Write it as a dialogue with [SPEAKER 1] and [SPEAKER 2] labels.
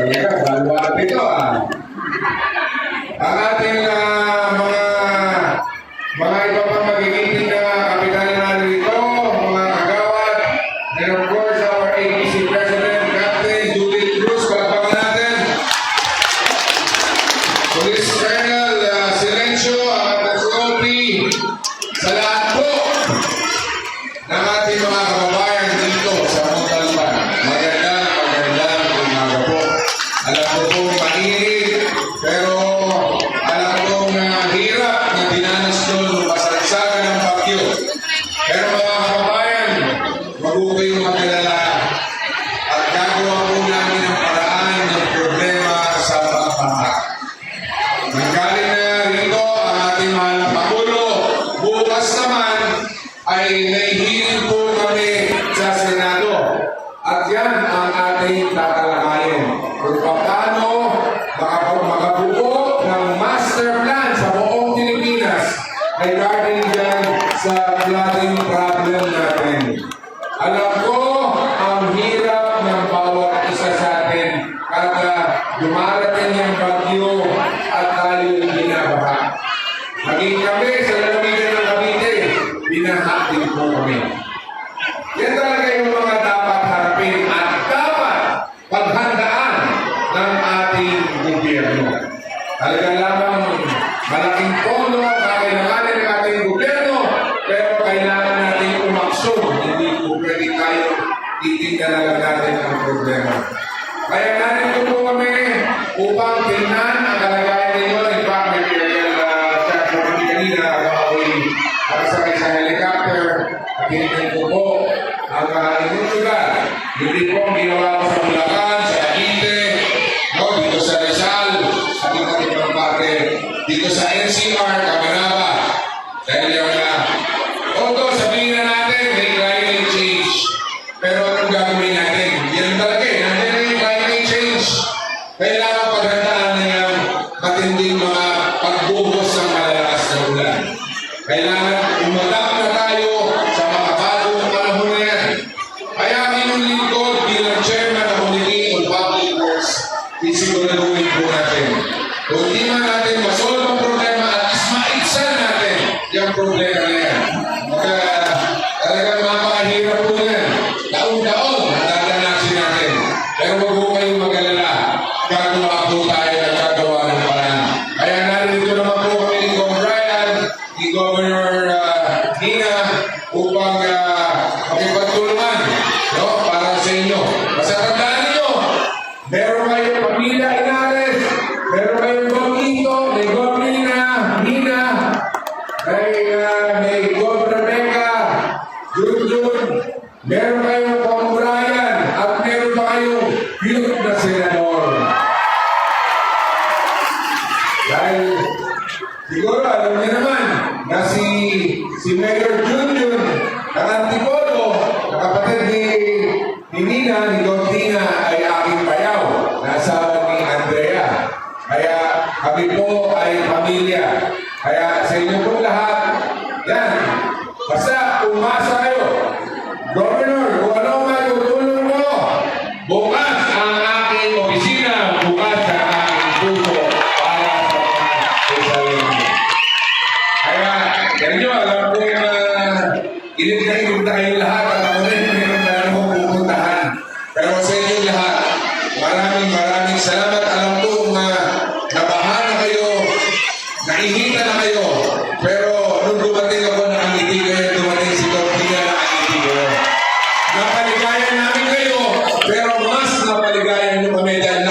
[SPEAKER 1] Baluwalap ito Ang ating mga iba pang magigiting na kapitan natin dito, mga kagawad, and of course our ABC President, Captain Judith Cruz, palapakan natin. Police Colonel Silencio, ang nag-copy sa lahat po ng ating mga kababayan dito sa Montalban. Magandang umaga po. Alam ko po mainit, pero alam ko na hirap na dinanas doon ng pasagsagan ng bagyo. Pero mga kababayan, wag po kayong mag-alala at gagawa po namin ang paraan ng problema sa pagpapak. Nanggaling na rito ang ating mahal na Pangulo. Bukas naman ay nahihiling po kami sa Senado. At yan ang ating tatalakayin. Kung paano makabuo ng master plan sa buong Pilipinas regarding dyan sa flooding problem natin. Alam ko ang hirap ng bawat isa sa atin kada dumarating yung bagyo at tayo binabaha. Maging kami sa lalawigan ng Cavite, binaha din po kami. Yan talaga yung mga dapat harapin at dapat paghandaan ng ating gobyerno. Talaga lamang malaking pondo ang kailanganin ng ating gobyerno, pero kailangan natin umaksyon. Hindi po pwede tayo titignan na lang natin ang problema. Kaya nandito po kami upang tingnan ang kalagayan ninyo. In fact, may chef po kami kanina ako'y nakasakay sa helicopter at hinignan ko po ang inyong lugar. Hindi po ang ginawa ko sa Bulacan, sa Cavite, dito sa Rizal, at iba't ibang parte, dito sa NCR, Camaraba. Dahil yung although sabihin na natin, may climate change. Pero anong gagawin natin? Yan talaga nandiyan na yung climate change. Kailangan paghandaan na yung matinding mga pagbuhos ng malalakas na ulan. Kailangan umatap na tayo sa mga bagong panahon na yan. Kaya inyong lingkod bilang chairman ng Committee on Public Works, isiguraduhin po natin. Kung di man natin masolve ang problema at maitsan natin yung problema na yan. Talagang mapakahirap po yan. Taon-taon, natanasin natin. Pero huwag po kayong mag-alala. Gagawa po tayo at gagawa ng paraan. Kaya narito naman po kami ni Gov. Brian, ni Governor Nina, upang makipagtulungan para sa inyo. Basta tandaan ninyo, meron kayong pamilya Inares, meron kayong Gov. Ito, may Gov. Nina, may Gov. Rebecca, Jun, meron kayong Gov. Brian, at meron pa kayong cute na senador. Dahil siguro alam niyo naman na si Mayor Junior ng Antipolo, na kapatid ni Nina, ni Gov. Tina, ay aking bayaw. Nasa ni Andrea. Kaya kami po ay pamilya. Kaya sa inyo po lahat, yan. Basta umasa kayo. Governor, kung ano man tutulong mo, bukas ang aking opisina, bukas ang aking puso para sa mga isalim. Kaya, yan nyo, alam ko yung init na kayong lahat at ako rin meron na lang akong pupuntahan. Pero sa inyo lahat, maraming salamat. Alam ko nabaha na kayo, naihita na kayo, pero nung dumating ako nakangiti kayo, dumating si Gov. Tina nakangiti kayo. Napaligayan namin kayo, pero mas napaligayan nyo kami dahil